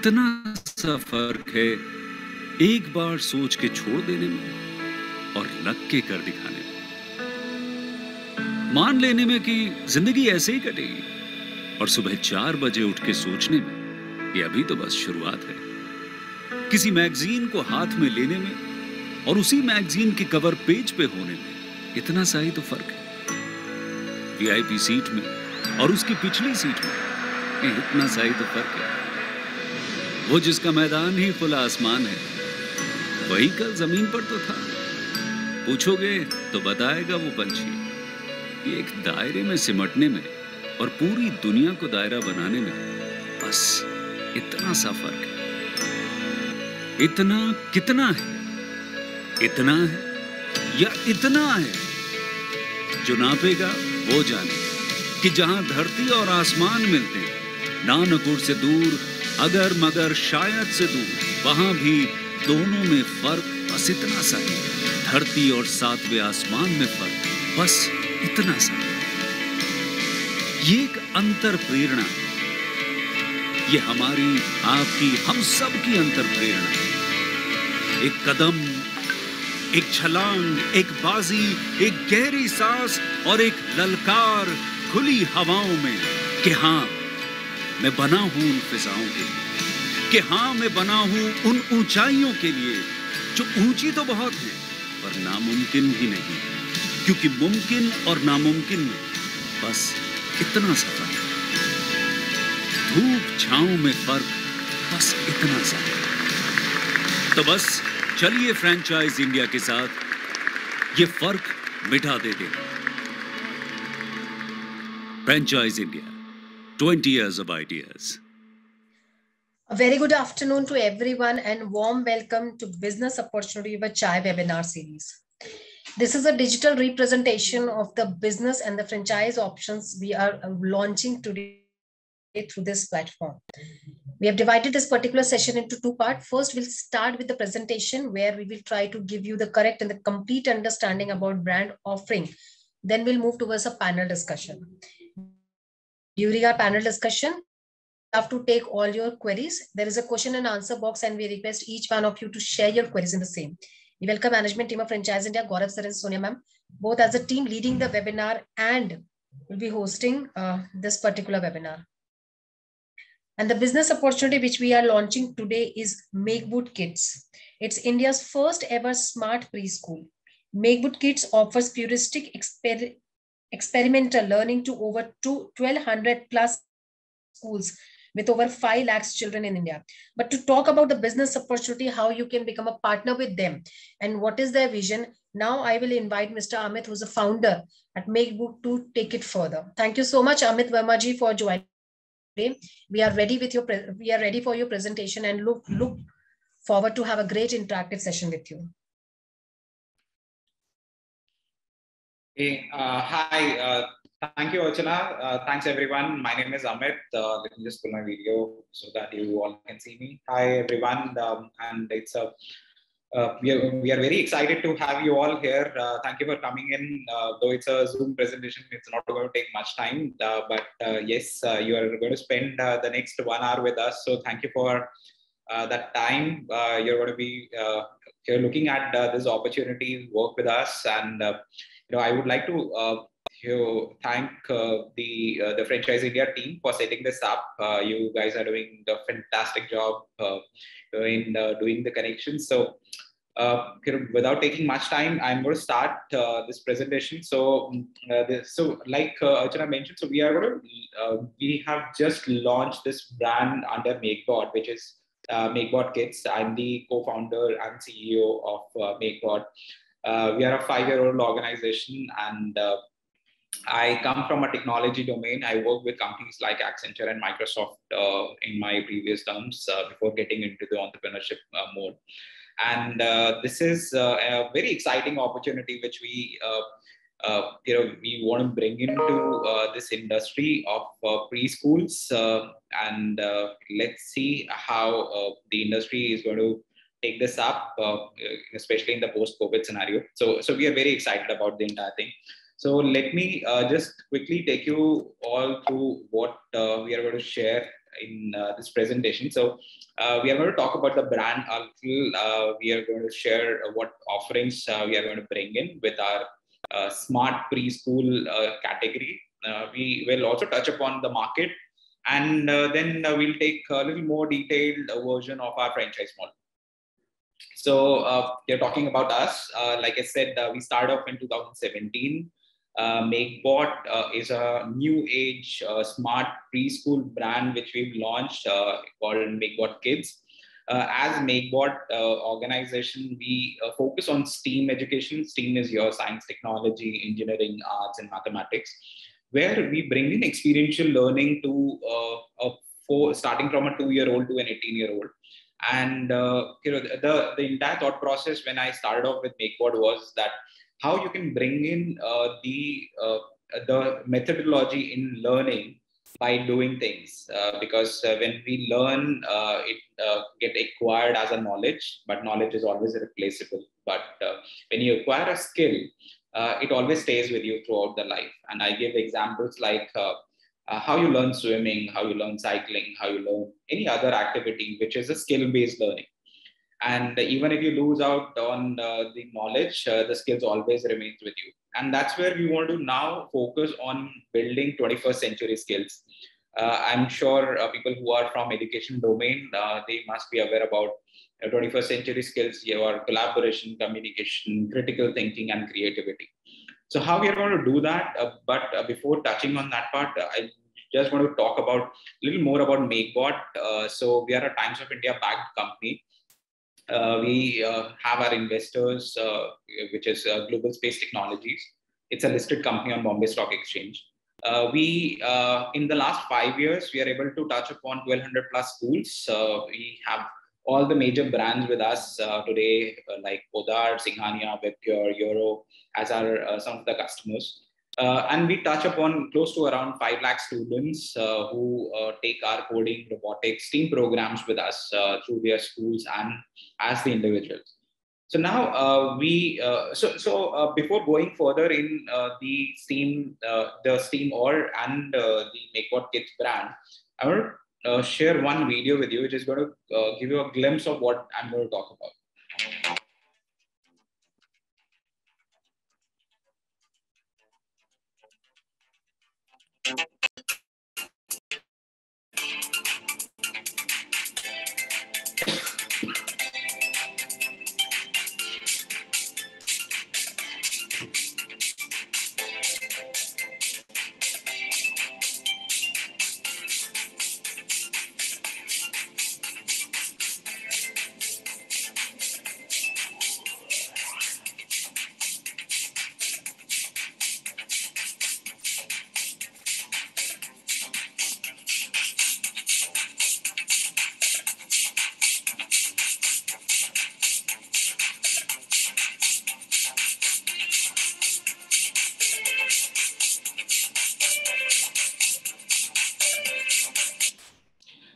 इतना सा फर्क है एक बार सोच के छोड़ देने में और लग के कर दिखाने में। मान लेने में कि जिंदगी ऐसे ही कटेगी और सुबह 4 बजे उठ के सोचने में ये अभी तो बस शुरुआत है। किसी मैगजीन को हाथ में लेने में और उसी मैगजीन के कवर पेज पे होने में इतना सा ही तो फर्क है। वीआईपी सीट में और उसकी पिछली सीट में इतना सा ही तो फर्क है। वो जिसका मैदान ही खुला आसमान है वही कल जमीन पर तो था। पूछोगे तो बताएगा वो पंछी। ये एक दायरे में सिमटने में और पूरी दुनिया को दायरा बनाने में बस इतना सा फर्क है। इतना कितना है? इतना है या इतना है? जो नापेगा वो जाने कि जहां धरती और आसमान मिलते हैं, नानकुर से दूर, अगर मगर शायद से दूर, वहां भी दोनों में फर्क बस इतना सा है। धरती और 7वें आसमान में फर्क बस इतना सा। ये एक अंतर प्रेरणा है। ये हमारी, आपकी, हम सब की अंतर प्रेरणा है। एक कदम, एक छलांग, एक बाजी, एक गहरी सांस और एक ललकार खुली हवाओं में कि हाँ मैं बना हूं उन फिजाओं के लिए, कि हाँ मैं बना हूं उन ऊंचाइयों के लिए जो ऊंची तो बहुत है पर नामुमकिन भी नहीं, क्योंकि मुमकिन और नामुमकिन में बस इतना सा फर्क है। धूप छांव में फर्क बस इतना सा। तो बस चलिए फ्रेंचाइज इंडिया के साथ ये फर्क मिटा देते हैं। Franchise India, 20 years of ideas. A very good afternoon to everyone and warm welcome to Business Opportunity with Chai webinar series. This is a digital representation of the business and the franchise options we are launching today through this platform. We have divided this particular session into 2 parts. First, we'll start with the presentation where we will try to give you the correct and the complete understanding about brand offering. Then we'll move towards a panel discussion. During our panel discussion, have to take all your queries. There is a question and answer box and we request each one of you to share your queries in the same. We welcome management team of Franchise India, Gaurav sir and Sonia ma'am, both as a team leading the webinar and will be hosting this particular webinar. And the business opportunity which we are launching today is Makebot Kidz. It's India's first ever smart preschool. Makebot Kidz offers futuristic experimental learning to over 1,200 plus schools with over 5 lakhs children in India. But to talk about the business opportunity, how you can become a partner with them and what is their vision, now I will invite Mr. Amit, who's a founder at Makebot, to take it further. Thank you so much, Amit Vermaji, for joining today. We are ready for your presentation and look forward to have a great interactive session with you. Hey, hi. Thank you, Archana. Thanks, everyone. My name is Amit. Let me just pull my video so that you all can see me. Hi, everyone. And it's we are very excited to have you all here. Thank you for coming in. Though it's a Zoom presentation, it's not going to take much time. But yes, you are going to spend the next 1 hour with us. So thank you for that time. You're going to be you're looking at this opportunity, work with us, and I would like to thank the Franchise India team for setting this up. You guys are doing a fantastic job in doing the connections. So without taking much time, I'm going to start this presentation. So, like Archana mentioned, so we have just launched this brand under Makebot, which is Makebot Kidz. I'm the co-founder and CEO of Makebot. We are a 5-year-old organization, and I come from a technology domain. I work with companies like Accenture and Microsoft in my previous terms before getting into the entrepreneurship mode. And this is a very exciting opportunity which we want to bring into this industry of preschools. And let's see how the industry is going to take this up, especially in the post-COVID scenario. So we are very excited about the entire thing. So let me just quickly take you all through what we are going to share in this presentation. So we are going to talk about the brand a little. We are going to share what offerings we are going to bring in with our smart preschool category. We will also touch upon the market, and then we'll take a little more detailed version of our franchise model. So you're talking about us. Like I said, we started off in 2017. Makebot is a new age smart preschool brand which we've launched called Makebot Kidz. As Makebot organization, we focus on STEAM education. STEAM is your science, technology, engineering, arts, and mathematics, where we bring in experiential learning to starting from a 2-year-old to an 18-year-old. And the entire thought process when I started off with Makebot was that how you can bring in the methodology in learning by doing things, because when we learn, it get acquired as a knowledge, but knowledge is always replaceable. But when you acquire a skill, it always stays with you throughout the life. And I give examples like how you learn swimming, how you learn cycling, how you learn any other activity, which is a skill-based learning. And even if you lose out on the knowledge, the skills always remains with you. And that's where we want to now focus on building 21st century skills. I'm sure people who are from education domain, they must be aware about 21st century skills, your collaboration, communication, critical thinking, and creativity. So how we are going to do that, but before touching on that part, I just want to talk about a little more about Makebot. So we are a Times of India backed company. We have our investors, which is Global Space Technologies. It's a listed company on Bombay Stock Exchange. In the last 5 years, we are able to touch upon 1,200 plus schools. We have all the major brands with us today, like Podar, Singhania, WebPure, Euro, as our some of the customers. And we touch upon close to around 5 lakh students who take our coding, robotics, STEAM programs with us through their schools and as the individuals. So now before going further in the STEAM and the Makebot Kidz brand, I want to share one video with you, which is going to give you a glimpse of what I'm going to talk about.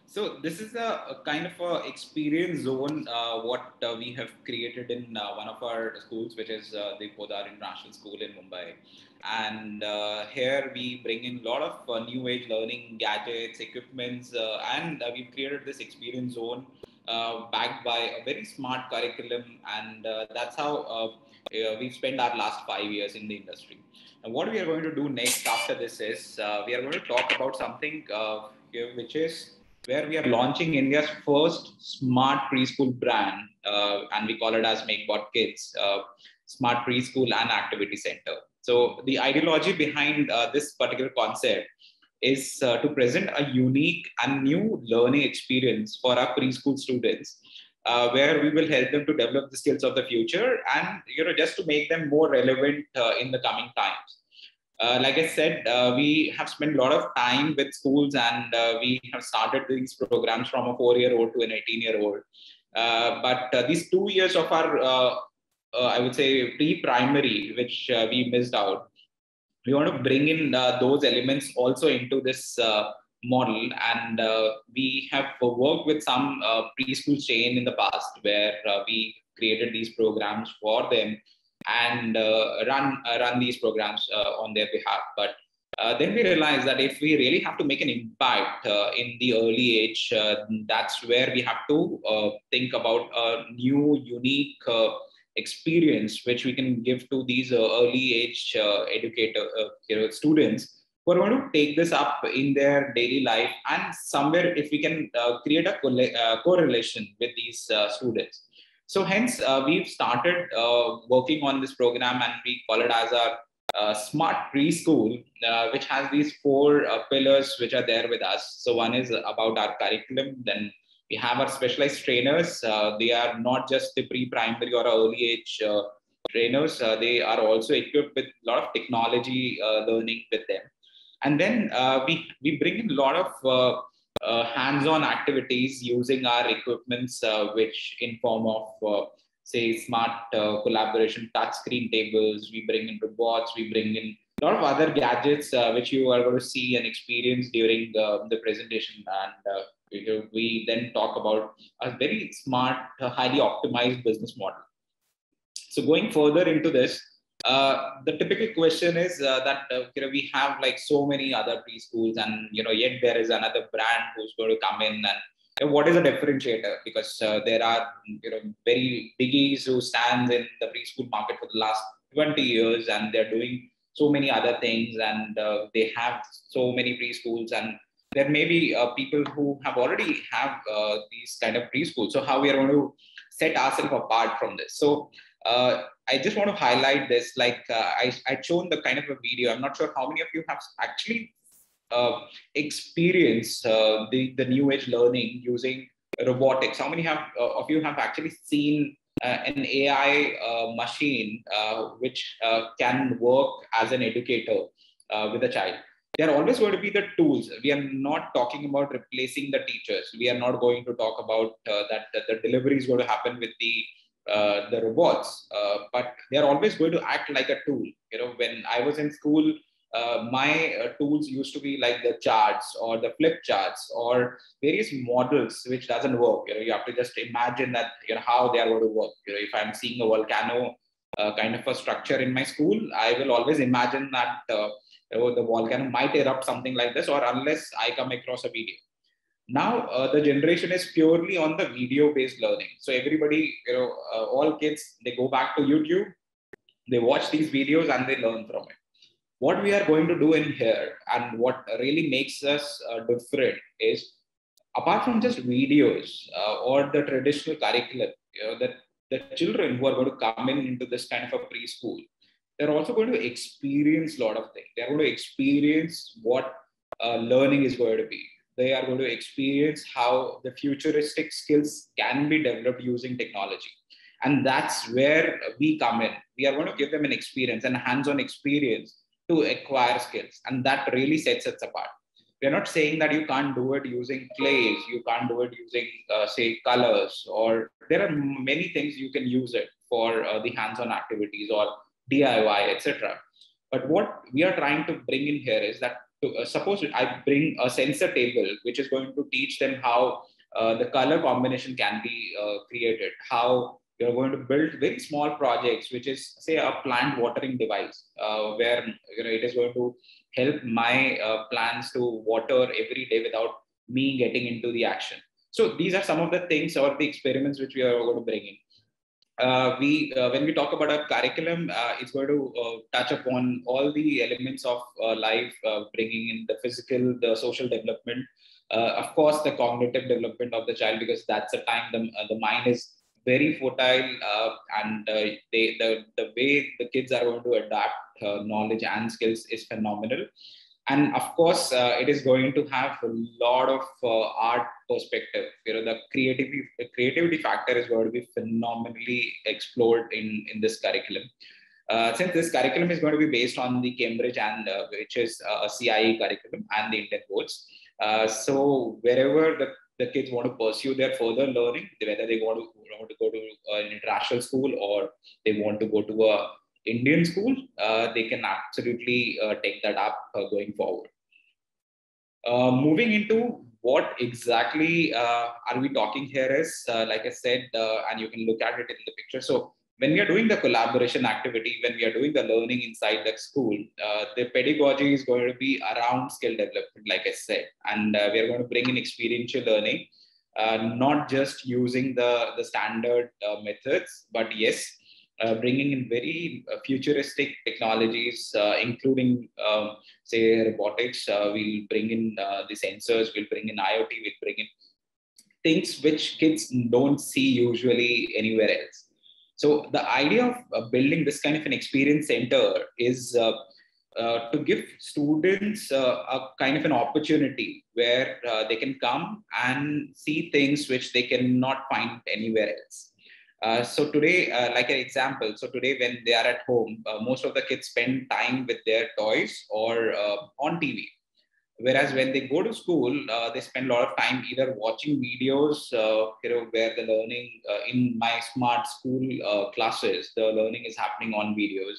So this is a kind of a experience zone, what we have created in one of our schools, which is the Podar International School in Mumbai. And here we bring in a lot of new age learning gadgets, equipments, and we've created this experience zone backed by a very smart curriculum. And that's how we've spent our last 5 years in the industry. And what we are going to do next after this is we are going to talk about something which is where we are launching India's first smart preschool brand, and we call it as Makebot Kidz, Smart Preschool and Activity Center. So the ideology behind this particular concept is to present a unique and new learning experience for our preschool students, where we will help them to develop the skills of the future and just to make them more relevant in the coming times. Like I said, we have spent a lot of time with schools, and we have started these programs from a 4-year-old to an 18-year-old. But these 2 years of our, I would say, pre-primary, which we missed out, we want to bring in those elements also into this model. And we have worked with some preschool chain in the past where we created these programs for them. and run these programs on their behalf. But then we realized that if we really have to make an impact in the early age, that's where we have to think about a new, unique experience which we can give to these early age students who are going to take this up in their daily life, and somewhere if we can create a correlation with these students. So hence we've started working on this program, and we call it as our smart preschool, which has these four pillars which are there with us. So one is about our curriculum. Then we have our specialized trainers. They are not just the pre-primary or early age trainers. They are also equipped with a lot of technology learning with them. And then we bring in a lot of hands-on activities using our equipments, which in form of say smart collaboration, touchscreen tables. We bring in robots. We bring in a lot of other gadgets which you are going to see and experience during the presentation. And we then talk about a very smart, highly optimized business model. So going further into this, the typical question is that we have like so many other preschools, and yet there is another brand who's going to come in, and what is a differentiator? Because there are very biggies who stand in the preschool market for the last 20 years, and they're doing so many other things, and they have so many preschools, and there may be people who have already have these kind of preschools. So how we are going to set ourselves apart from this? So I just want to highlight this. Like I'd shown the kind of a video. I'm not sure how many of you have actually experienced the new age learning using robotics. How many of you have actually seen an AI machine which can work as an educator with a child? There are always going to be the tools. We are not talking about replacing the teachers. We are not going to talk about that the delivery is going to happen with the robots, but they are always going to act like a tool. When I was in school, my tools used to be like the charts or the flip charts or various models which doesn't work. You have to just imagine that how they are going to work. If I'm seeing a volcano kind of a structure in my school, I will always imagine that the volcano might erupt something like this, or unless I come across a video. Now the generation is purely on the video-based learning. So everybody, all kids, they go back to YouTube, they watch these videos and they learn from it. What we are going to do in here, and what really makes us different, is apart from just videos or the traditional curriculum, that the children who are going to come into this kind of a preschool, they're also going to experience a lot of things. They're going to experience what learning is going to be. They are going to experience how the futuristic skills can be developed using technology. And that's where we come in. We are going to give them an experience, and a hands-on experience to acquire skills. And that really sets us apart. We're not saying that you can't do it using clays, you can't do it using, say, colors, or there are many things you can use it for the hands-on activities or DIY, etc. But what we are trying to bring in here is that suppose I bring a sensor table, which is going to teach them how the color combination can be created, how you're going to build very small projects, which is, say, a plant watering device, where it is going to help my plants to water every day without me getting into the action. So these are some of the things or the experiments which we are going to bring in. When we talk about our curriculum, it's going to touch upon all the elements of life, bringing in the physical, the social development, of course, the cognitive development of the child, because that's the time the mind is very fertile, and the way the kids are going to adapt knowledge and skills is phenomenal. And of course, it is going to have a lot of art perspective. The creativity factor is going to be phenomenally explored in this curriculum. Since this curriculum is going to be based on the Cambridge and which is a CIE curriculum and the Indian boards. So wherever the kids want to pursue their further learning, whether they want to go to an international school or they want to go to a Indian school, they can absolutely take that up going forward. Moving into what exactly are we talking here is, like I said, and you can look at it in the picture. So when we are doing the collaboration activity, when we are doing the learning inside the school, the pedagogy is going to be around skill development, like I said, and we are going to bring in experiential learning, not just using the standard methods, but yes, bringing in very futuristic technologies, including, say, robotics. We'll bring in the sensors, we'll bring in IoT, we'll bring in things which kids don't see usually anywhere else. So the idea of building this kind of an experience center is to give students a kind of an opportunity where they can come and see things which they cannot find anywhere else. So today, like an example, so today when they are at home, most of the kids spend time with their toys or on TV. Whereas when they go to school, they spend a lot of time either watching videos, where the learning in my smart school classes, the learning is happening on videos.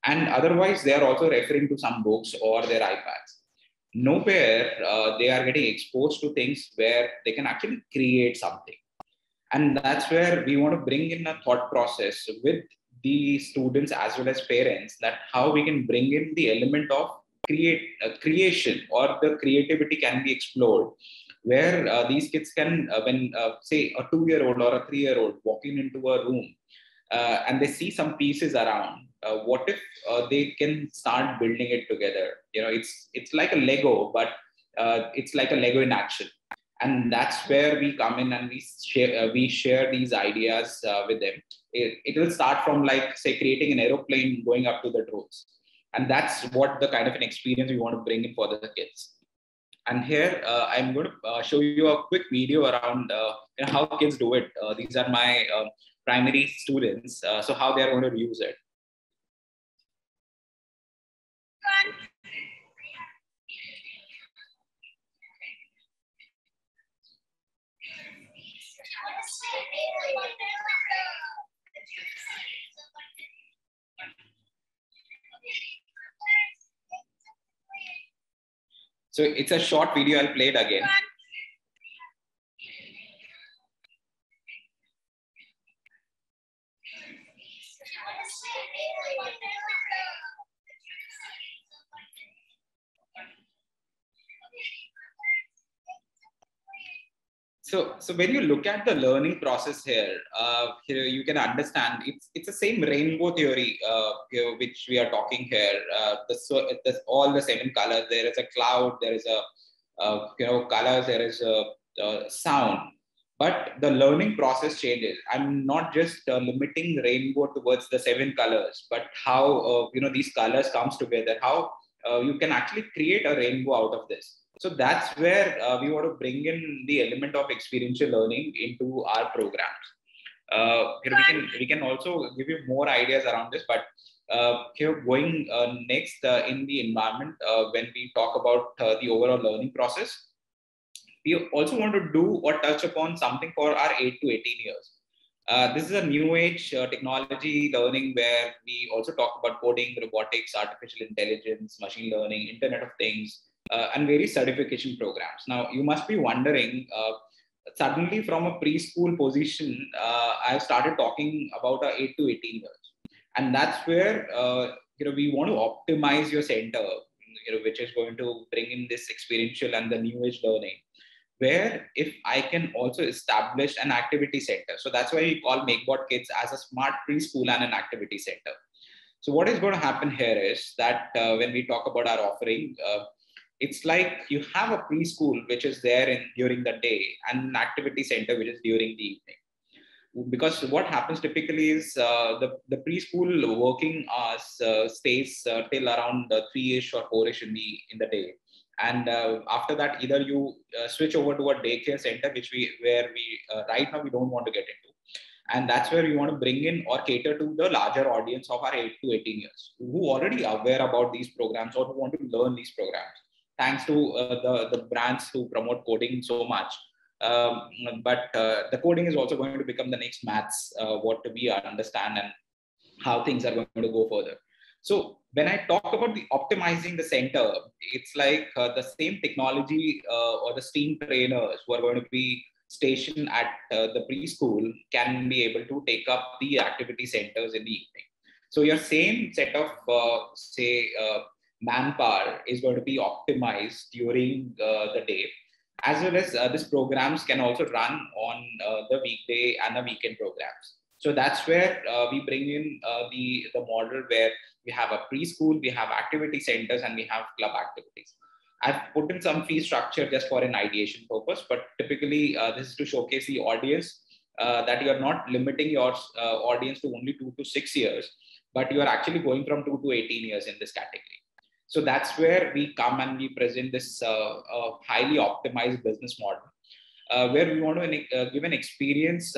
And otherwise, they are also referring to some books or their iPads. Nowhere they are getting exposed to things where they can actually create something. And that's where we want to bring in a thought process with the students as well as parents, that how we can bring in the element of creation, or the creativity can be explored, where these kids can, when say a 2-year-old or a 3-year-old walking into a room and they see some pieces around, what if they can start building it together? It's like a Lego, but it's like a Lego in action. And that's where we come in and we share these ideas with them. It will start from, like, say, creating an aeroplane going up to the drones. And that's what the kind of an experience we want to bring in for the kids. And here I'm going to show you a quick video around how kids do it. These are my primary students, so how they are going to use it. So it's a short video. I'll play it again. So when you look at the learning process here, you can understand it's the same rainbow theory which we are talking here. All the 7 colors. There is a cloud. There is a colors. There is a sound. But the learning process changes. I'm not just limiting rainbow towards the 7 colors, but how these colors comes together. How you can actually create a rainbow out of this. So that's where we want to bring in the element of experiential learning into our programs. We can also give you more ideas around this, but going next in the environment, when we talk about the overall learning process, we also want to do or touch upon something for our 8 to 18 years. This is a new age technology learning where we also talk about coding, robotics, artificial intelligence, machine learning, Internet of Things, and various certification programs. Now, you must be wondering, suddenly from a preschool position, I started talking about 8 to 18 years. And that's where we want to optimize your center, which is going to bring in this experiential and the new age learning, where if I can also establish an activity center. So that's why we call Makebot Kidz as a smart preschool and an activity center. So what is going to happen here is that when we talk about our offering, it's like you have a preschool which is there during the day and an activity center which is during the evening. Because what happens typically is the preschool working hours stays till around 3-ish or 4-ish in the day. And after that, either you switch over to a daycare center, where we right now we don't want to get into. And that's where we want to bring in or cater to the larger audience of our 8 to 18 years who already are aware about these programs or who want to learn these programs. Thanks to the brands who promote coding so much. But the coding is also going to become the next maths, what we understand and how things are going to go further. So when I talk about the optimizing the center, it's like the same technology or the STEAM trainers who are going to be station at the preschool can be able to take up the activity centers in the evening. So your same set of, manpower is going to be optimized during the day, as well as these programs can also run on the weekday and the weekend programs. So that's where we bring in the model where we have a preschool, we have activity centers, and we have club activities. I've put in some fee structure just for an ideation purpose, but typically this is to showcase the audience that you are not limiting your audience to only 2 to 6 years, but you are actually going from 2 to 18 years in this category. So that's where we come and we present this highly optimized business model, where we want to give an experience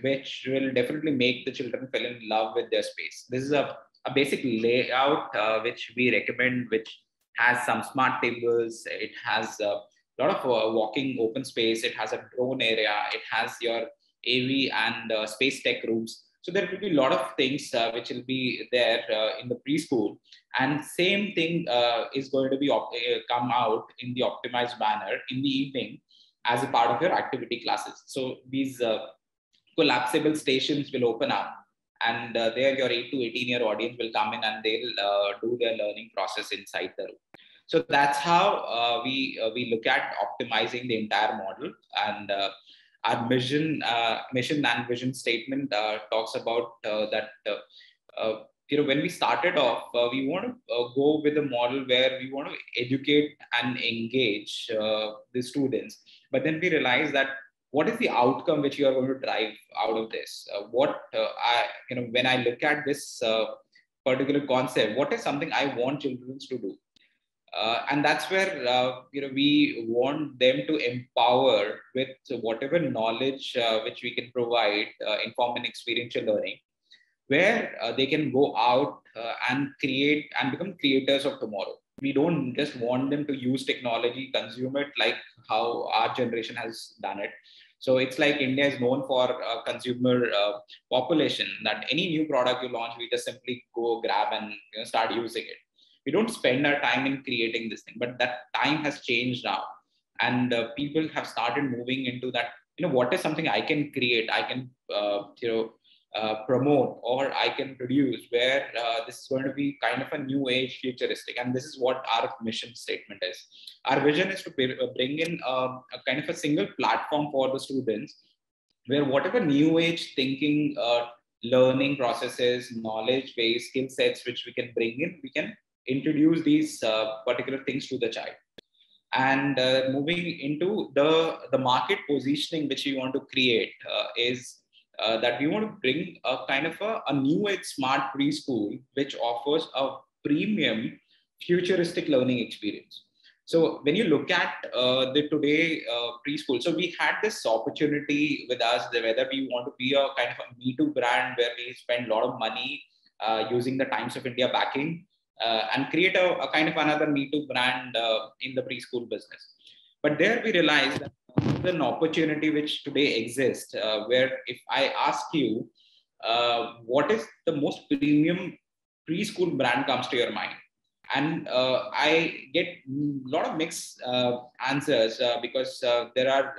which will definitely make the children fall in love with their space. This is a basic layout which we recommend, which has some smart tables. It has a lot of walking open space. It has a drone area. It has your AV and space tech rooms. So there will be a lot of things which will be there in the preschool, and same thing is going to be come out in the optimized manner in the evening as a part of your activity classes. So these collapsible stations will open up, and there your 8 to 18-year audience will come in and they'll do their learning process inside the room. So that's how we look at optimizing the entire model. And our mission and vision statement talks about that. When we started off, we want to go with a model where we want to educate and engage the students. But then we realize that what is the outcome which you are going to drive out of this? When I look at this particular concept, what is something I want children to do? And that's where we want them to empower with whatever knowledge which we can provide, inform and experiential learning, where they can go out and create and become creators of tomorrow. We don't just want them to use technology, consume it like how our generation has done it. So it's like India is known for consumer population, that any new product you launch, we just simply go grab and start using it. We don't spend our time in creating this thing, but that time has changed now. And people have started moving into that, what is something I can create, I can, promote, or I can produce, where this is going to be kind of a new age futuristic. And this is what our mission statement is. Our vision is to bring in a kind of a single platform for the students, where whatever new age thinking, learning processes, knowledge based skill sets which we can bring in, we can introduce these particular things to the child. And moving into the market positioning which we want to create is that we want to bring a kind of a new age smart preschool which offers a premium futuristic learning experience. So when you look at the today preschool, so we had this opportunity with us, whether we want to be a kind of a Me Too brand where we spend a lot of money using the Times of India backing, and create a kind of another Me Too brand in the preschool business. But there we realized that there's an opportunity which today exists, where if I ask you, what is the most premium preschool brand comes to your mind? And I get a lot of mixed answers because there are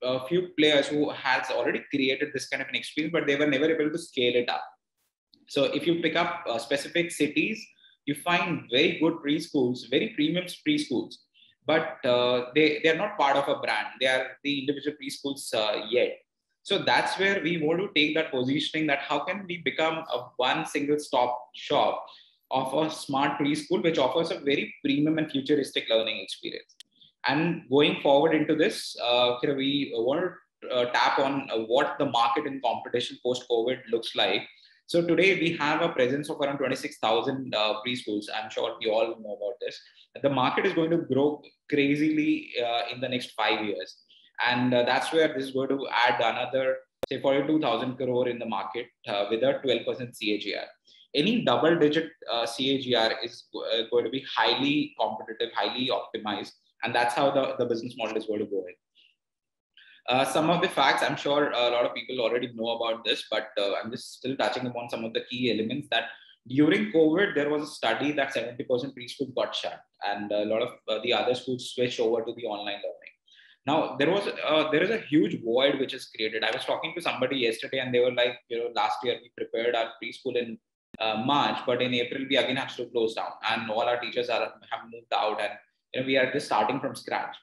a few players who has already created this kind of an experience, but they were never able to scale it up. So if you pick up specific cities, you find very good preschools, very premium preschools, but they're not part of a brand. They are the individual preschools yet. So that's where we want to take that positioning, that how can we become a one single stop shop of a smart preschool, which offers a very premium and futuristic learning experience. And going forward into this, we want to tap on what the market and competition post-COVID looks like. So today we have a presence of around 26,000 preschools. I'm sure you all know about this. The market is going to grow crazily in the next 5 years. And that's where this is going to add another, say, 42,000 crore in the market with a 12% CAGR. Any double-digit CAGR is going to be highly competitive, highly optimized. And that's how the business model is going to go in. Some of the facts, I'm sure a lot of people already know about this, but I'm just still touching upon some of the key elements. That during COVID, there was a study that 70% preschool got shut, and a lot of the other schools switched over to the online learning. Now there is a huge void which is created. I was talking to somebody yesterday, and they were like, last year we prepared our preschool in March, but in April we again have to close down, and all our teachers have moved out, and we are just starting from scratch.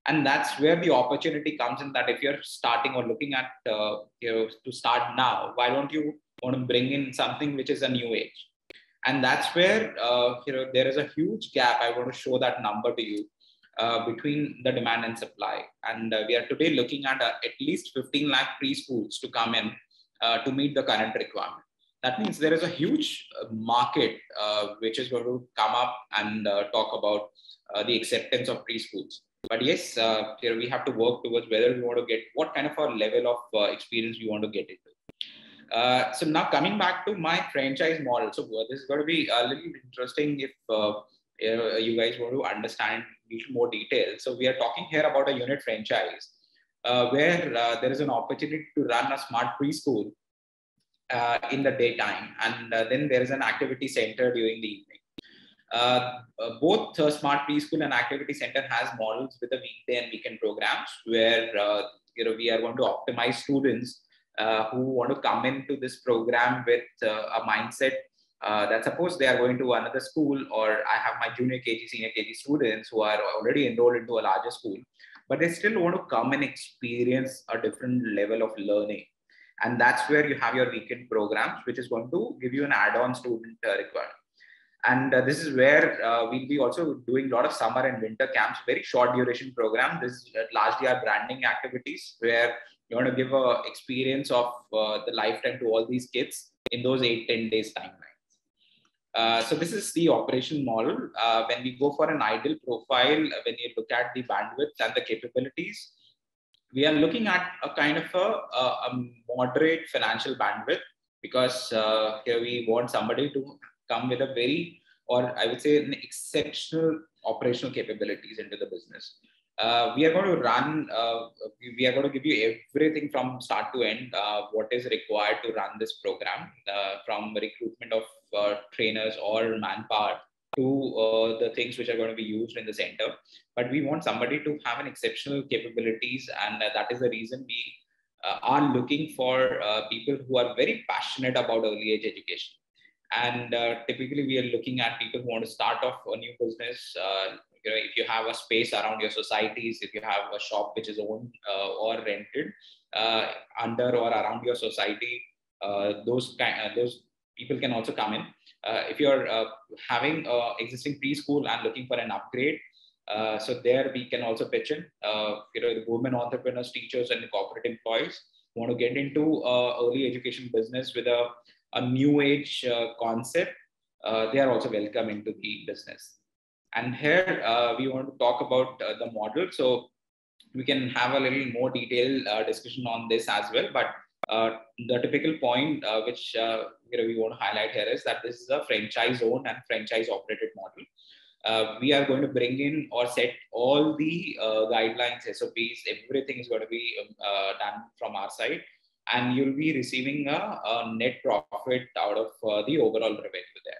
And that's where the opportunity comes in, that if you're starting or looking at to start now, why don't you want to bring in something which is a new age? And that's where there is a huge gap. I want to show that number to you. Between the demand and supply. And we are today looking at least 15 lakh preschools to come in to meet the current requirement. That means there is a huge market which is going to come up and talk about the acceptance of preschools. But yes, we have to work towards whether we want to get what kind of a level of experience we want to get into. So now coming back to my franchise model. So this is going to be a little interesting if you guys want to understand a little more detail. So we are talking here about a unit franchise where there is an opportunity to run a smart preschool in the daytime, and then there is an activity center during the evening. Both smart preschool and activity center has models with the weekday and weekend programs where we are going to optimize students who want to come into this program with a mindset that suppose they are going to another school, or I have my junior KG, senior KG students who are already enrolled into a larger school, but they still want to come and experience a different level of learning. And that's where you have your weekend programs, which is going to give you an add-on student requirement. And this is where we'll be also doing a lot of summer and winter camps, very short duration program. This is largely our branding activities where you want to give a experience of the lifetime to all these kids in those 8-10 days timeline. So this is the operation model. When we go for an ideal profile, when you look at the bandwidth and the capabilities, we are looking at a kind of a moderate financial bandwidth, because here we want somebody to come with a very, or I would say an exceptional operational capabilities into the business. We are going to run, we are going to give you everything from start to end, what is required to run this program, from recruitment of trainers or manpower to the things which are going to be used in the center. But we want somebody to have an exceptional capabilities, and that is the reason we are looking for people who are very passionate about early age education. And typically we are looking at people who want to start off a new business. If you have a space around your societies, if you have a shop which is owned or rented under or around your society, those people can also come in. If you're having existing preschool and looking for an upgrade, so there we can also pitch in. The women entrepreneurs, teachers, and the corporate employees who want to get into early education business with a new age concept, they are also welcome into the business. And here we want to talk about the model. So we can have a little more detailed discussion on this as well. But the typical point which we want to highlight here is that this is a franchise owned and franchise operated model. We are going to bring in or set all the guidelines, SOPs, everything is going to be done from our side. And you'll be receiving a net profit out of the overall revenue there.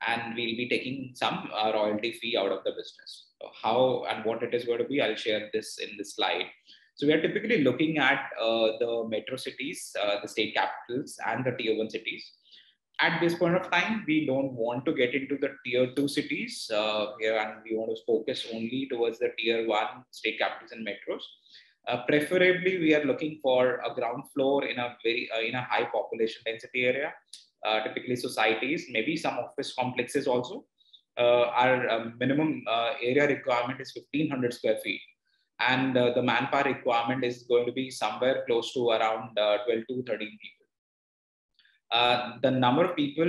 And we'll be taking some royalty fee out of the business. How and what it is going to be, I'll share this in this slide. So we are typically looking at the metro cities, the state capitals, and the tier 1 cities. At this point of time, we don't want to get into the tier 2 cities here, and we want to focus only towards the tier 1 state capitals and metros. Preferably, we are looking for a ground floor in a very in a high population density area, typically societies, maybe some office complexes also. Our minimum area requirement is 1,500 square feet, and the manpower requirement is going to be somewhere close to around 12 to 13 people. The number of people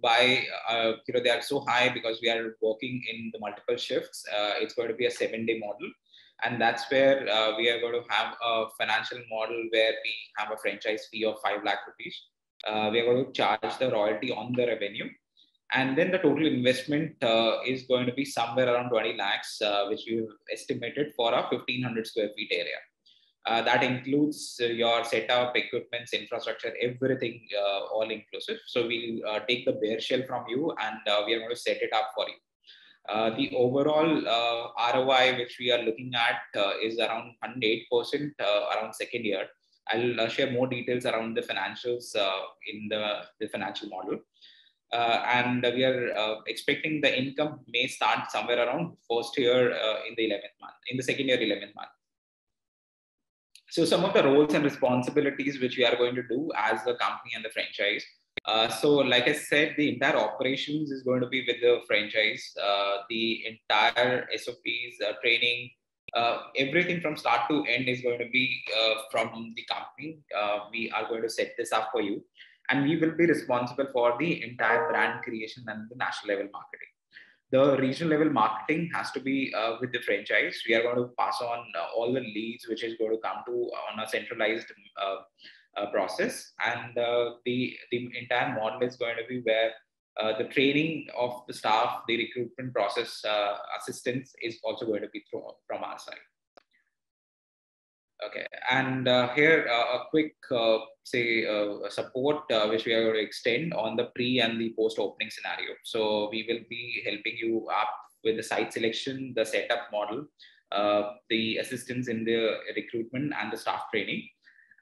they are so high because we are working in the multiple shifts. It's going to be a 7-day model. And that's where we are going to have a financial model where we have a franchise fee of 5 lakh rupees. We are going to charge the royalty on the revenue. And then the total investment is going to be somewhere around 20 lakhs, which we've estimated for a 1,500 square feet area. That includes your setup, equipments, infrastructure, everything all inclusive. So we'll take the bare shell from you, and we are going to set it up for you. The overall ROI which we are looking at is around 108% around second year. I'll share more details around the financials in the financial model. And we are expecting the income may start somewhere around first year in the 11th month, in the second year 11th month. So some of the roles and responsibilities which we are going to do as the company and the franchise. So like I said, the entire operations is going to be with the franchise, the entire SOPs, training, everything from start to end is going to be from the company. We are going to set this up for you, and we will be responsible for the entire brand creation and the national level marketing. The regional level marketing has to be with the franchise. We are going to pass on all the leads, which is going to come to on a centralized process. And the entire model is going to be where the training of the staff, the recruitment process assistance is also going to be from our side. Okay, and here a quick support which we are going to extend on the pre and the post opening scenario. So we will be helping you up with the site selection, the setup model, the assistance in the recruitment and the staff training.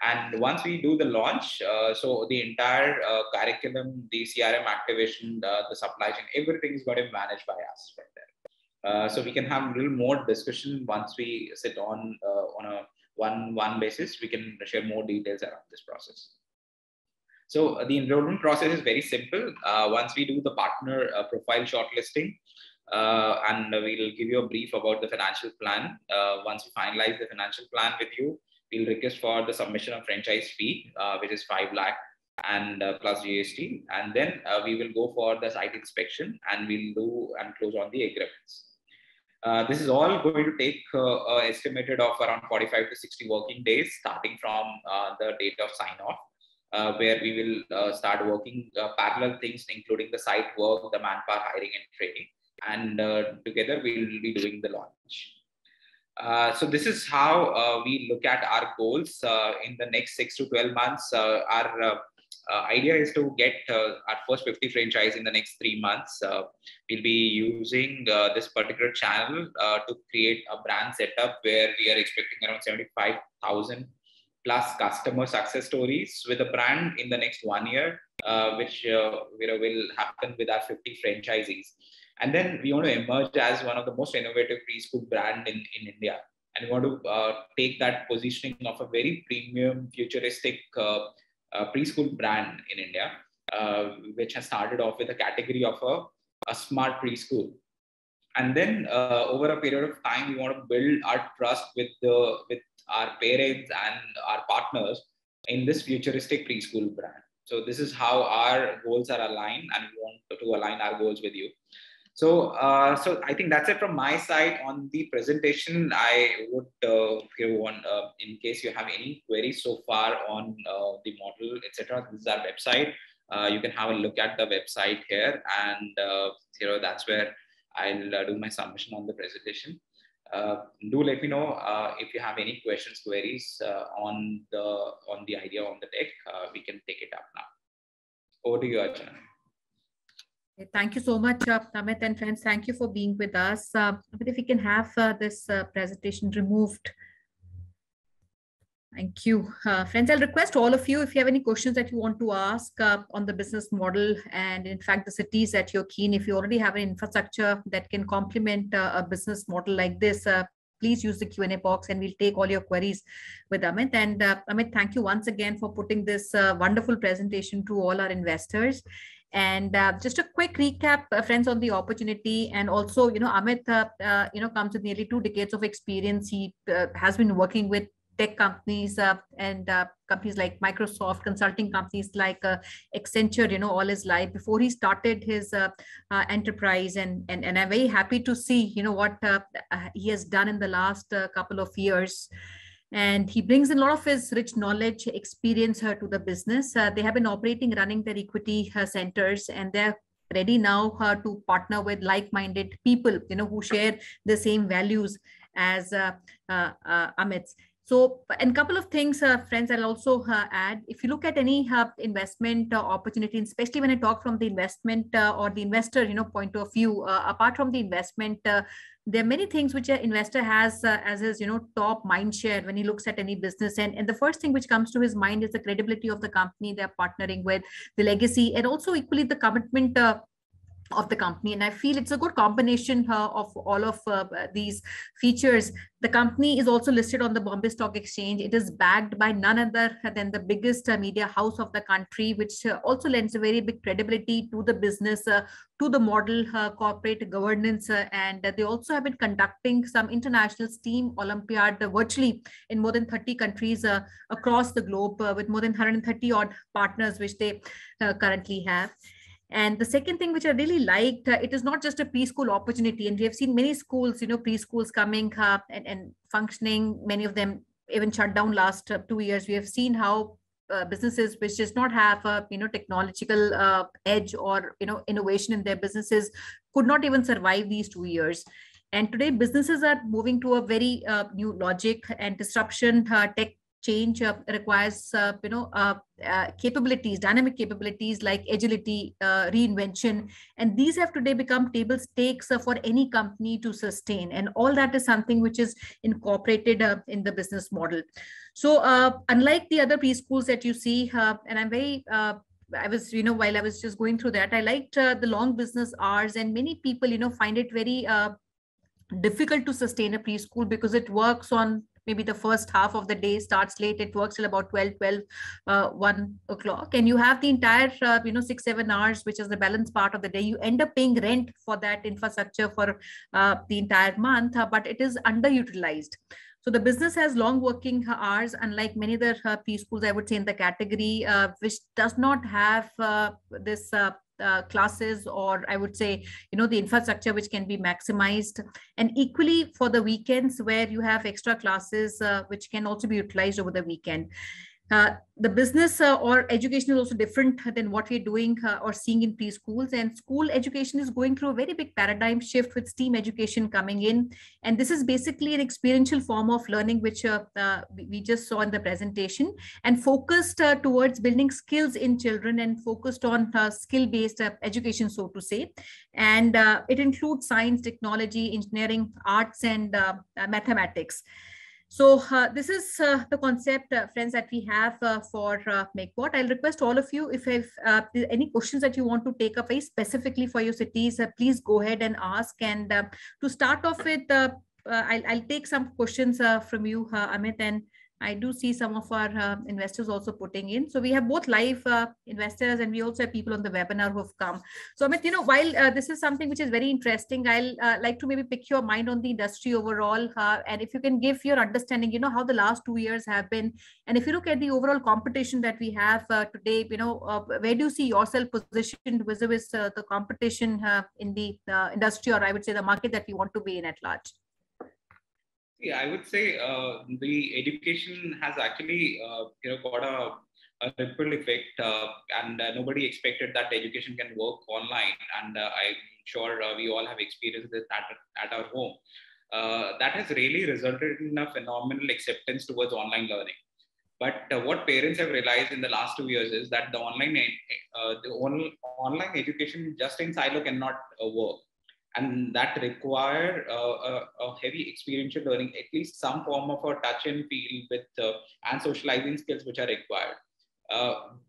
And once we do the launch, so the entire curriculum, the CRM activation, the supply chain, everything is going to be managed by us right there. So we can have a little more discussion once we sit on a one basis. We can share more details around this process. So the enrollment process is very simple. Once we do the partner profile shortlisting, and we'll give you a brief about the financial plan. Once we finalize the financial plan with you, we'll request for the submission of franchise fee, which is 5 lakh and plus GST. And then we will go for the site inspection, and we'll do and close on the agreements. This is all going to take estimated of around 45 to 60 working days, starting from the date of sign off, where we will start working parallel things, including the site work, the manpower hiring and training, and together we will be doing the launch. So this is how we look at our goals in the next 6 to 12 months. Our idea is to get our first 50 franchise in the next 3 months. We'll be using this particular channel to create a brand setup where we are expecting around 75,000 plus customer success stories with a brand in the next 1 year, which will happen with our 50 franchisees. And then we want to emerge as one of the most innovative preschool brand in India. And we want to take that positioning of a very premium, futuristic preschool brand in India, which has started off with a category of a smart preschool. And then over a period of time, we want to build our trust with our parents and our partners in this futuristic preschool brand. So this is how our goals are aligned, and we want to align our goals with you. So I think that's it from my side on the presentation. I would in case you have any queries so far on the model, etc. This is our website. You can have a look at the website here, and that's where I'll do my submission on the presentation. Do let me know if you have any questions, queries on the idea on the deck. We can take it up now. Over to you, Archana. Thank you so much, Amit and friends. Thank you for being with us. But if we can have this presentation removed. Thank you. Friends, I'll request all of you, if you have any questions that you want to ask on the business model, and in fact, the cities that you're keen, if you already have an infrastructure that can complement a business model like this, please use the Q&A box and we'll take all your queries with Amit. And Amit, thank you once again for putting this wonderful presentation to all our investors. And just a quick recap, friends, on the opportunity. And also, Amit, comes with nearly 2 decades of experience. He has been working with tech companies and companies like Microsoft, consulting companies like Accenture, all his life before he started his enterprise. And I'm very happy to see, what he has done in the last couple of years. And he brings in a lot of his rich knowledge, experience to the business. They have been operating, running their equity centers, and they're ready now to partner with like-minded people, who share the same values as Amit's. So, and a couple of things, friends, I'll also add. If you look at any investment opportunity, especially when I talk from the investment or the investor, point of view, apart from the investment, there are many things which an investor has as his, top mind share when he looks at any business. And the first thing which comes to his mind is the credibility of the company they're partnering with, the legacy, and also equally the commitment of the company. And I feel it's a good combination of all of these features. The company is also listed on the Bombay Stock Exchange. It is backed by none other than the biggest media house of the country, which also lends a very big credibility to the business, to the model, corporate governance. And they also have been conducting some international STEAM Olympiad virtually in more than 30 countries across the globe, with more than 130 odd partners, which they currently have. And the second thing which I really liked, it is not just a preschool opportunity. And we have seen many schools, preschools coming and functioning, many of them even shut down last 2 years. We have seen how businesses which does not have a technological edge or innovation in their businesses could not even survive these 2 years. And today businesses are moving to a very new logic, and disruption, tech change requires capabilities, dynamic capabilities like agility, reinvention, and these have today become table stakes for any company to sustain, and all that is something which is incorporated in the business model. So unlike the other preschools that you see, and I'm very I was, while I was just going through that, I liked the long business hours, and many people, find it very difficult to sustain a preschool because it works on maybe the first half of the day, starts late, it works till about 1 o'clock, and you have the entire 6-7 hours, which is the balance part of the day. You end up paying rent for that infrastructure for the entire month, but it is underutilized. So the business has long working hours, unlike many other preschools, I would say, in the category, which does not have this classes, or I would say, the infrastructure which can be maximized. And equally for the weekends, where you have extra classes which can also be utilized over the weekend. The business or education is also different than what we're doing or seeing in preschools, and school education is going through a very big paradigm shift with STEAM education coming in. And this is basically an experiential form of learning, which we just saw in the presentation, and focused towards building skills in children, and focused on skill-based education, so to say. And it includes science, technology, engineering, arts, and mathematics. So this is the concept, friends, that we have for Makebot. I'll request all of you, if any questions that you want to take up very specifically for your cities, please go ahead and ask. And to start off with, I'll take some questions from you, Amit, and I do see some of our investors also putting in. So we have both live investors, and we also have people on the webinar who have come. So Amit, while this is something which is very interesting, I'll like to maybe pick your mind on the industry overall. And if you can give your understanding, how the last 2 years have been. And if you look at the overall competition that we have today, where do you see yourself positioned vis-a-vis the competition in the industry, or I would say the market that we want to be in at large? Yeah, I would say the education has actually got a ripple effect, and nobody expected that education can work online. And I'm sure we all have experienced this at our home. That has really resulted in a phenomenal acceptance towards online learning. But what parents have realized in the last 2 years is that the online education just in silo cannot work. And that require a heavy experiential learning, at least some form of a touch and feel with and socializing skills which are required.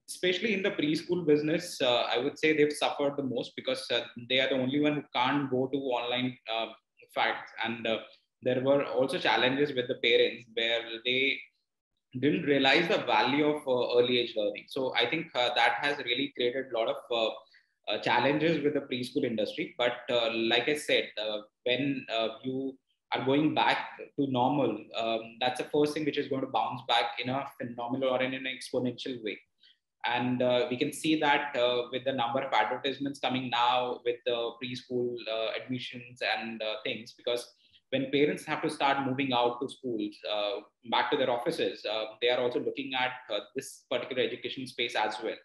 Especially in the preschool business, I would say they've suffered the most, because they are the only one who can't go to online facts. And there were also challenges with the parents where they didn't realize the value of early age learning. So I think that has really created a lot of challenges with the preschool industry. But like I said, when you are going back to normal, that's the first thing which is going to bounce back in a phenomenal or in an exponential way. And we can see that with the number of advertisements coming now with the preschool admissions and things, because when parents have to start moving out to schools, back to their offices, they are also looking at this particular education space as well.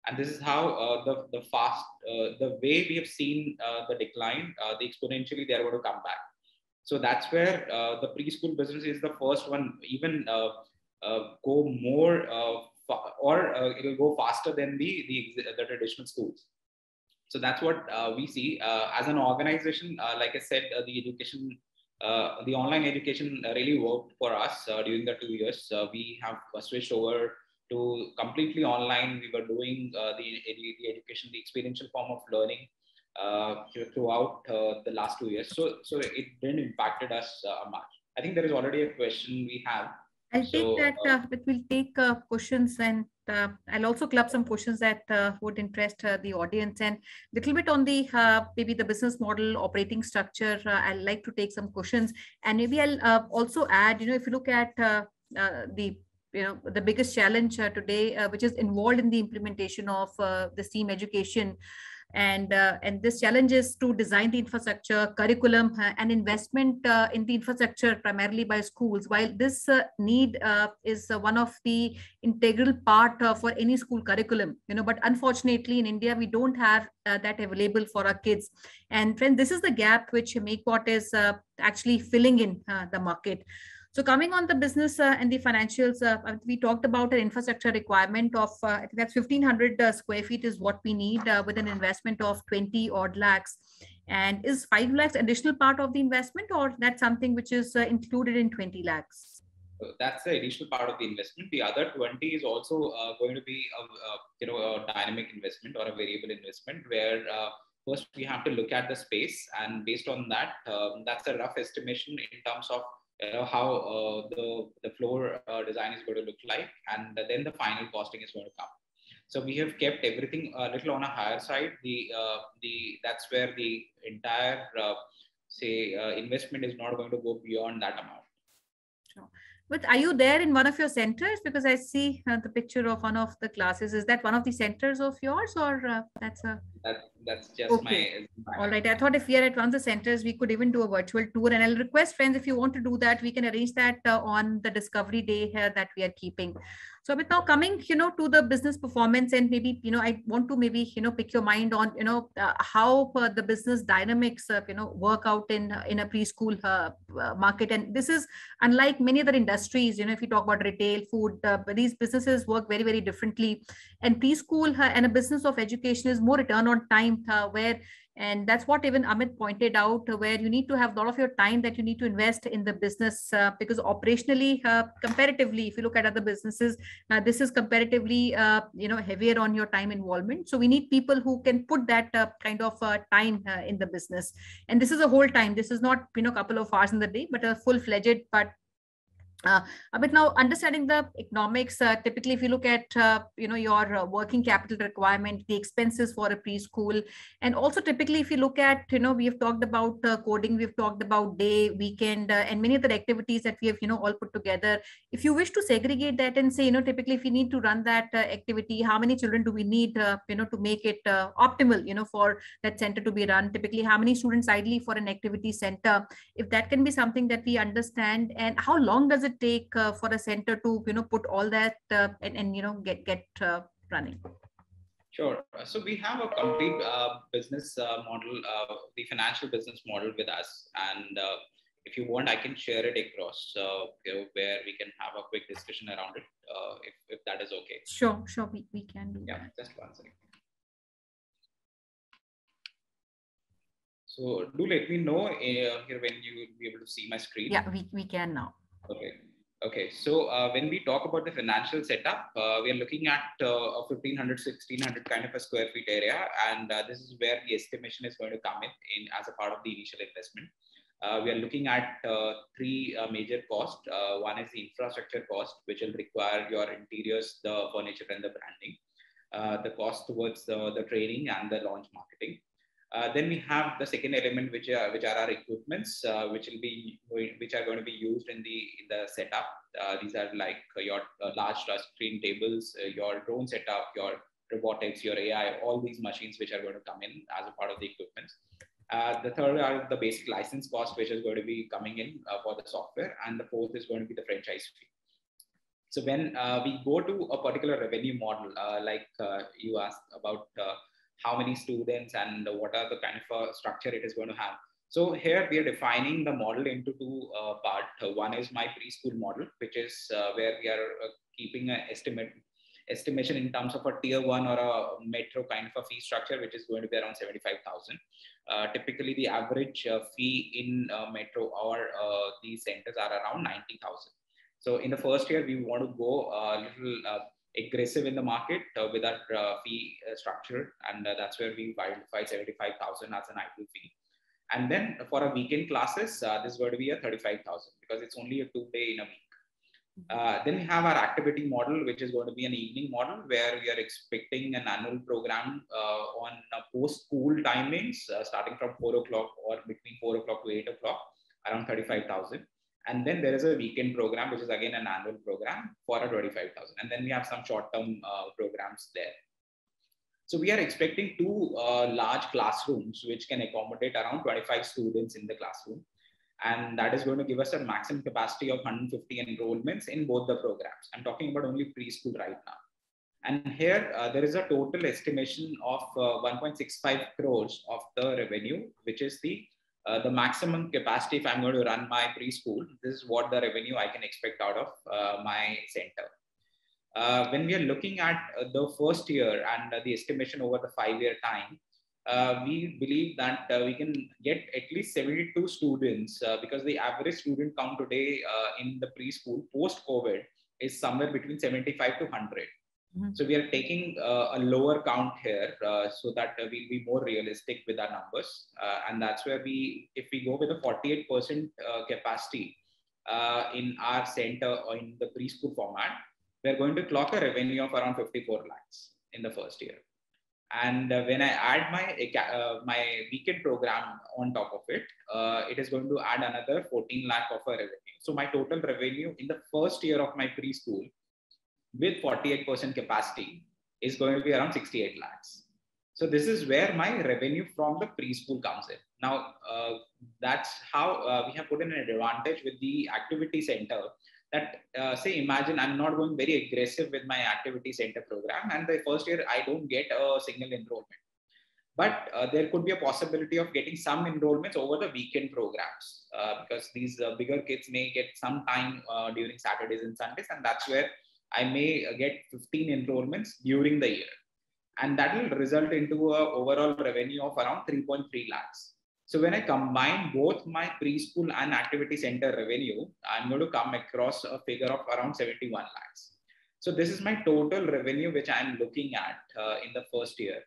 And this is how the way we have seen the decline, the exponentially they are going to come back. So that's where the preschool business is the first one, even go more it'll go faster than the traditional schools. So that's what we see as an organization. Like I said, the online education really worked for us during the 2 years. We have switched over to completely online. We were doing the education, the experiential form of learning throughout the last 2 years. So it didn't impacted us much. I think there is already a question we have. I'll take that, but we'll take questions, and I'll also club some questions that would interest the audience, and a little bit on the maybe the business model, operating structure. I'd like to take some questions, and maybe I'll also add, if you look at the biggest challenge today, which is involved in the implementation of the STEAM education. And this challenge is to design the infrastructure, curriculum, and investment in the infrastructure primarily by schools. While this need is one of the integral part for any school curriculum, but unfortunately in India we don't have that available for our kids. And friends, this is the gap which Makebot is actually filling in the market. So coming on the business and the financials, we talked about an infrastructure requirement of, I think that's 1,500 square feet is what we need with an investment of 20 odd lakhs. And is 5 lakhs additional part of the investment, or that's something which is included in 20 lakhs? That's the additional part of the investment. The other 20 is also going to be a dynamic investment or a variable investment, where first we have to look at the space, and based on that, that's a rough estimation in terms of how the floor design is going to look like, and then the final costing is going to come. So we have kept everything a little on a higher side. That's where the entire investment is not going to go beyond that amount. Sure. But are you there in one of your centers? Because I see the picture of one of the classes. Is that one of the centers of yours, or that's just okay? All right. I thought if we are at one of the centers, we could even do a virtual tour. And I'll request friends, if you want to do that, we can arrange that on the Discovery Day here that we are keeping. So, but now coming, to the business performance, and maybe, I want to maybe, pick your mind on, how the business dynamics, work out in a preschool market. And this is unlike many other industries, if you talk about retail, food, but these businesses work very, very differently. And preschool and a business of education is more return on time, and that's what even Amit pointed out, where you need to have a lot of your time that you need to invest in the business, because operationally, comparatively, if you look at other businesses, this is comparatively, heavier on your time involvement. So we need people who can put that kind of time in the business. And this is a whole time. This is not, a couple of hours in the day, but a full-fledged, but but now understanding the economics, typically if you look at your working capital requirement, the expenses for a preschool, and also typically if you look at we have talked about coding, we've talked about day, weekend, and many other activities that we have all put together. If you wish to segregate that and say typically if we need to run that activity, how many children do we need to make it optimal for that center to be run? Typically how many students ideally for an activity center, if that can be something that we understand, and how long does it take for a center to put all that and get running? Sure. So we have a complete business model, the financial business model with us, and if you want, I can share it across where we can have a quick discussion around it, if that is okay. Sure, we can do that. Just one second. So do let me know here when you will be able to see my screen. Yeah, we can now. Okay. So when we talk about the financial setup, we are looking at a 1,500, 1,600 kind of a square feet area. And this is where the estimation is going to come in as a part of the initial investment. We are looking at three major costs. One is the infrastructure cost, which will require your interiors, the furniture, and the branding. The cost towards the training and the launch marketing. Then we have the second element, which are our equipments, which are going to be used in the setup. These are like your large touch screen tables, your drone setup, your robotics, your AI, all these machines which are going to come in as a part of the equipment. The third are the basic license cost, which is going to be coming in for the software, and the fourth is going to be the franchise fee. So when we go to a particular revenue model, like you asked about how many students and what are the kind of structure it is going to have. So here we are defining the model into two parts. One is my preschool model, which is where we are keeping an estimation in terms of a tier 1 or a metro kind of a fee structure, which is going to be around 75,000. Typically, the average fee in metro or these centers are around 90,000. So in the first year, we want to go a little aggressive in the market with our fee structure, and that's where we identify 75,000 as an ideal fee. And then for a weekend classes, this is going to be a 35,000 because it's only a 2-day in a week. Then we have our activity model, which is going to be an evening model where we are expecting an annual program on post-school timings, starting from 4 o'clock or between 4 o'clock to 8 o'clock, around 35,000. And then there is a weekend program, which is again an annual program for a 25,000. And then we have some short-term programs there. So we are expecting 2 large classrooms, which can accommodate around 25 students in the classroom. And that is going to give us a maximum capacity of 150 enrollments in both the programs. I'm talking about only preschool right now. And here there is a total estimation of 1.65 crores of the revenue, which is the maximum capacity. If I'm going to run my preschool, this is what the revenue I can expect out of my center. When we are looking at the first year and the estimation over the 5-year time, we believe that we can get at least 72 students because the average student count today in the preschool post-COVID is somewhere between 75 to 100. Mm-hmm. So we are taking a lower count here so that we'll be more realistic with our numbers. And that's where if we go with a 48% capacity in our center or in the preschool format, we're going to clock a revenue of around 54 lakhs in the first year. And when I add my weekend program on top of it, it is going to add another 14 lakh of a revenue. So my total revenue in the first year of my preschool with 48% capacity is going to be around 68 lakhs. So this is where my revenue from the preschool comes in. Now, that's how we have put in an advantage with the activity center. That say, imagine I'm not going very aggressive with my activity center program, and the first year I don't get a single enrollment. But there could be a possibility of getting some enrollments over the weekend programs because these bigger kids may get some time during Saturdays and Sundays, and that's where I may get 15 enrollments during the year. And that will result into an overall revenue of around 3.3 lakhs. So when I combine both my preschool and activity center revenue, I'm going to come across a figure of around 71 lakhs. So this is my total revenue, which I'm looking at in the first year.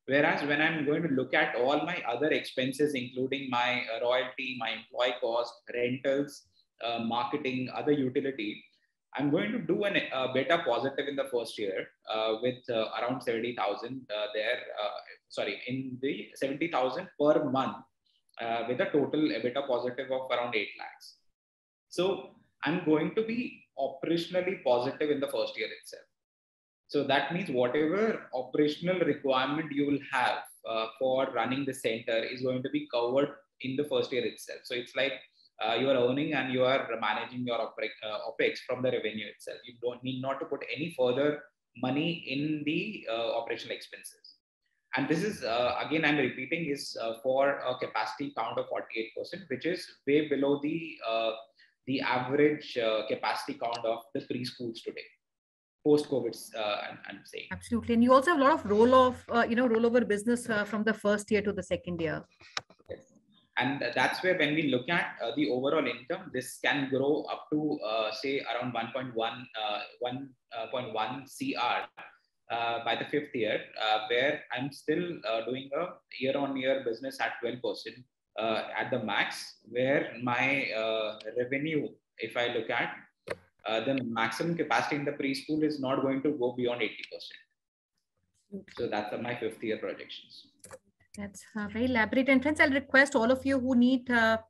Whereas when I'm going to look at all my other expenses, including my royalty, my employee cost, rentals, marketing, other utility, I'm going to do a beta positive in the first year with around 70,000 in the 70,000 per month. With a total EBITDA positive of around 8 lakhs. So I'm going to be operationally positive in the first year itself. So that means whatever operational requirement you will have for running the center is going to be covered in the first year itself. So it's like you are earning and you are managing your OPEX from the revenue itself. You don't need not to put any further money in the operational expenses. And this is, again, I'm repeating, is for a capacity count of 48%, which is way below the average capacity count of the preschools today, post-COVID, I'm saying. Absolutely. And you also have a lot of rollover business from the first year to the second year. Yes. And that's where when we look at the overall income, this can grow up to, say, around 1.1 CR. By the 5th year, where I'm still doing a year-on-year business at 12% at the max, where my revenue, if I look at the maximum capacity in the preschool is not going to go beyond 80%. So that's my 5th year projections. That's very elaborate. And friends, I'll request all of you who need to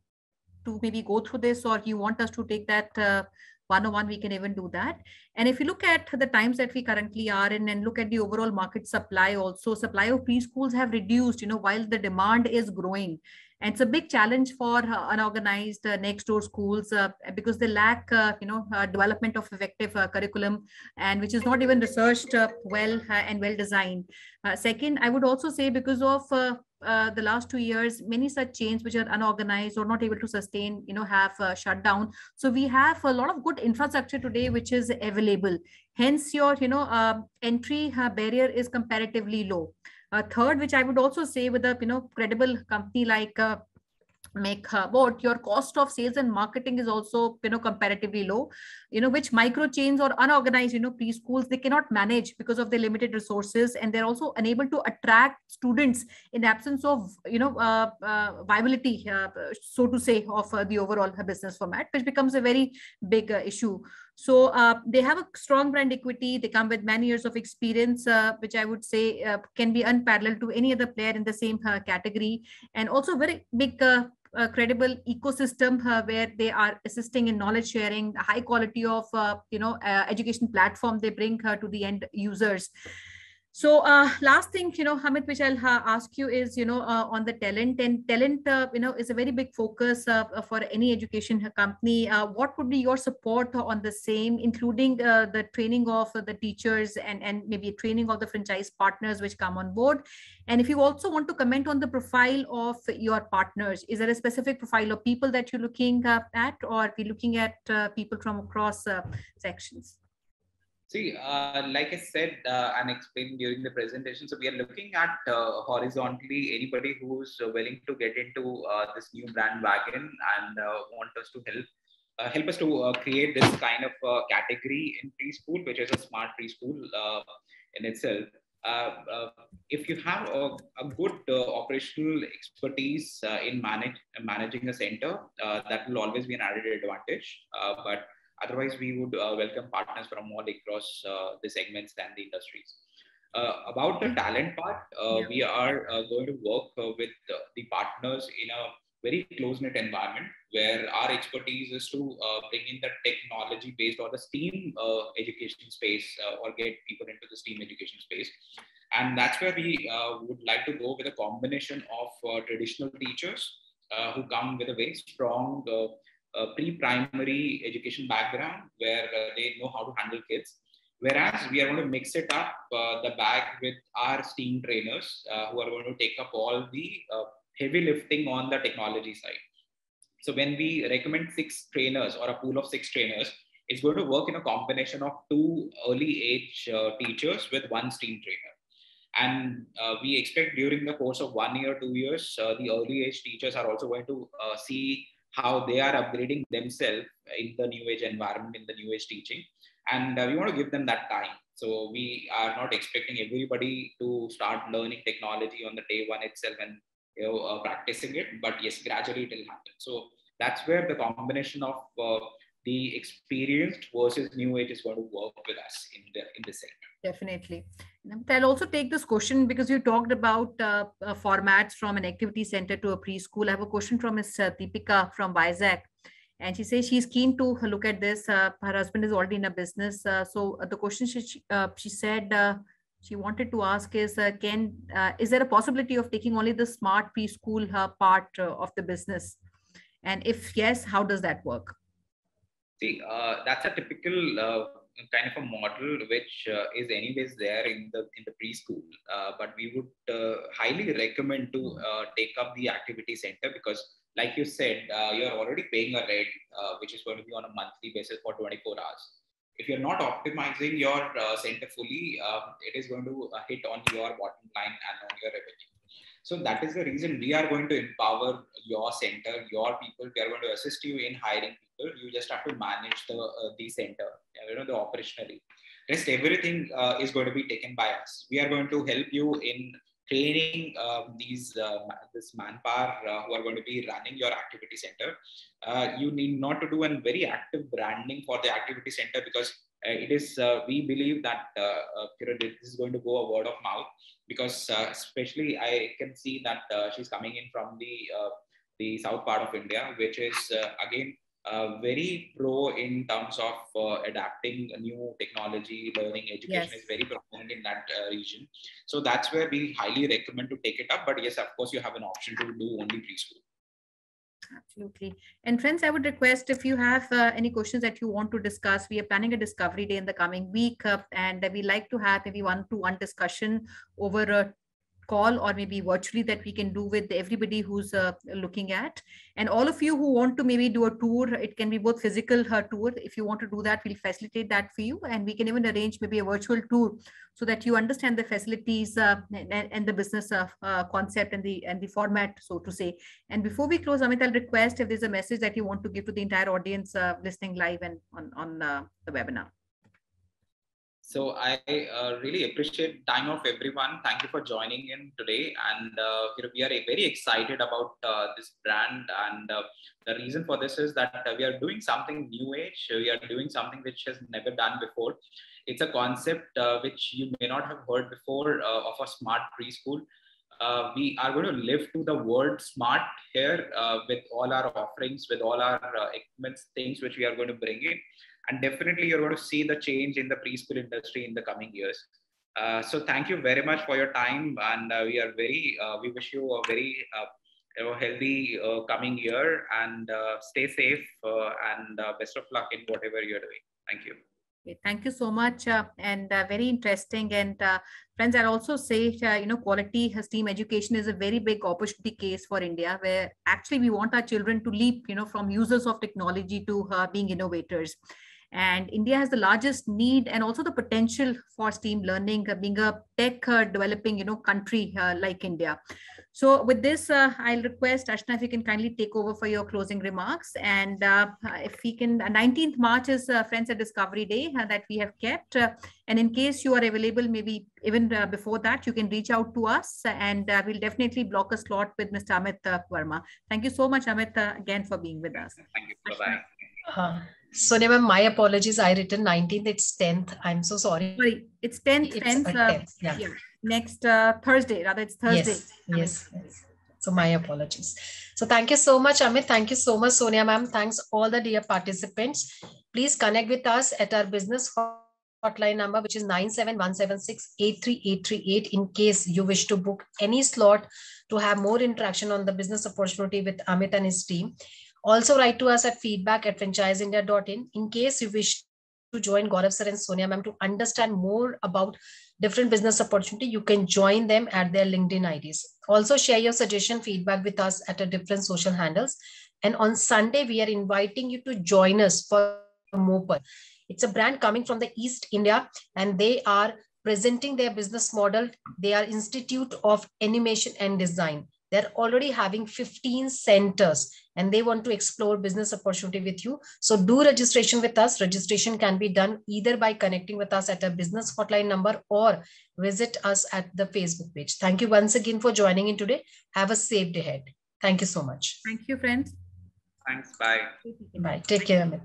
maybe go through this, or you want us to take that one-on-one, we can even do that. And if you look at the times that we currently are in and look at the overall market supply, also supply of preschools have reduced, while the demand is growing. And it's a big challenge for unorganized next door schools because they lack, development of effective curriculum, and which is not even researched well and well designed. Second, I would also say because of the last 2 years, many such chains which are unorganized or not able to sustain, have shut down. So we have a lot of good infrastructure today which is available. Hence, your entry barrier is comparatively low. Third, which I would also say, with a credible company like Makebot, your cost of sales and marketing is also comparatively low, which micro chains or unorganized preschools, they cannot manage because of their limited resources, and they're also unable to attract students in absence of viability, so to say, of the overall business format, which becomes a very big issue. So they have a strong brand equity. They come with many years of experience, which I would say can be unparalleled to any other player in the same category, and also very big credible ecosystem where they are assisting in knowledge sharing, high quality of education platform they bring to the end users. So last thing, Hamid, which I'll ask you is, on the talent, and talent, is a very big focus for any education company. What would be your support on the same, including the training of the teachers and maybe training of the franchise partners which come on board? And if you also want to comment on the profile of your partners, is there a specific profile of people that you're looking at, or are we looking at people from across sections? See, like I said and explained during the presentation, so we are looking at horizontally anybody who's willing to get into this new brand wagon and want us to help us to create this kind of category in preschool, which is a smart preschool in itself. If you have a good operational expertise in managing a center, that will always be an added advantage. But otherwise, we would welcome partners from all across the segments and the industries. About the talent part, we are going to work with the partners in a very close-knit environment where our expertise is to bring in the technology-based or the STEAM education space or get people into the STEAM education space. And that's where we would like to go with a combination of traditional teachers who come with a very strong pre-primary education background where they know how to handle kids. Whereas we are going to mix it up, the bag, with our STEAM trainers who are going to take up all the heavy lifting on the technology side. So when we recommend 6 trainers or a pool of 6 trainers, it's going to work in a combination of 2 early age teachers with 1 STEAM trainer. And we expect during the course of 1 year, 2 years, the early age teachers are also going to see how they are upgrading themselves in the new age environment, in the new age teaching. And we want to give them that time. So we are not expecting everybody to start learning technology on the day one itself and practicing it. But yes, gradually it will happen. So that's where the combination of the experienced versus new age is going to work with us in this segment. Definitely. I'll also take this question because you talked about formats from an activity center to a preschool. I have a question from Ms. Deepika from Vizag, and she says she's keen to look at this. Her husband is already in a business. So the question she said she wanted to ask is, is there a possibility of taking only the smart preschool part of the business? And if yes, how does that work? See, that's a typical kind of a model which is anyways there in the preschool, but we would highly recommend to take up the activity center because, like you said, you're already paying a rent which is going to be on a monthly basis for 24 hours. If you're not optimizing your center fully, it is going to hit on your bottom line and on your revenue. So that is the reason we are going to empower your center, your people. We are going to assist you in hiring people. You just have to manage the center, the operationally. Rest everything is going to be taken by us. We are going to help you in training this manpower who are going to be running your activity center. You need not to do a very active branding for the activity center because it is we believe that this is going to go a word of mouth because especially I can see that she's coming in from the south part of India, which is again very pro in terms of adapting new technology, learning, education. Yes. Is very prominent in that region. So that's where we highly recommend to take it up. But yes, of course, you have an option to do only preschool. Absolutely. And friends, I would request if you have any questions that you want to discuss, we are planning a discovery day in the coming week and we like to have maybe 1-to-1 discussion over a call or maybe virtually that we can do with everybody who's looking at. And all of you who want to maybe do a tour, it can be both physical tour. If you want to do that, we'll facilitate that for you. And we can even arrange maybe a virtual tour so that you understand the facilities and the business concept and the format, so to say. And before we close, Amit, I'll request if there's a message that you want to give to the entire audience listening live and on the webinar. So I really appreciate the time of everyone. Thank you for joining in today. And we are very excited about this brand. And the reason for this is that we are doing something new age. We are doing something which has never done before. It's a concept which you may not have heard before of a smart preschool. We are going to live to the word smart here with all our offerings, with all our equipments, things which we are going to bring in. And definitely you're going to see the change in the preschool industry in the coming years. So thank you very much for your time. And we wish you a very healthy coming year, and stay safe and best of luck in whatever you're doing. Thank you. Okay, thank you so much. And very interesting. And friends, I'll also say, quality STEAM education is a very big opportunity case for India, where actually we want our children to leap, from users of technology to being innovators. And India has the largest need and also the potential for STEAM learning, being a tech developing, country like India. So with this, I'll request Ashna if you can kindly take over for your closing remarks. And if we can, 19th March is Friends at Discovery Day that we have kept. And in case you are available, maybe even before that, you can reach out to us, and we'll definitely block a slot with Mr. Amit Verma. Thank you so much, Amit, again for being with us. Thank you. Bye-bye. Sonia ma'am, my apologies. I written 19th. It's 10th. I'm so sorry. Sorry, it's 10th. It's 10th. Yeah. Next Thursday. Rather, it's Thursday. Yes. So my apologies. So thank you so much, Amit. Thank you so much, Sonia ma'am. Thanks all the dear participants. Please connect with us at our business hotline number, which is 97176-83838, in case you wish to book any slot to have more interaction on the business opportunity with Amit and his team. Also write to us at feedback@franchiseindia.in in case you wish to join Gaurav sir and Sonia ma'am to understand more about different business opportunity. You can join them at their LinkedIn IDs. Also share your suggestion, feedback with us at a different social handles. And on Sunday, we are inviting you to join us for Mopal. It's a brand coming from the East India, and they are presenting their business model. They are Institute of Animation and Design. They're already having 15 centers, and they want to explore business opportunity with you. So do registration with us. Registration can be done either by connecting with us at a business hotline number or visit us at the Facebook page. Thank you once again for joining in today. Have a safe day ahead. Thank you so much. Thank you, friends. Thanks. Bye. Bye. Take care, Amit.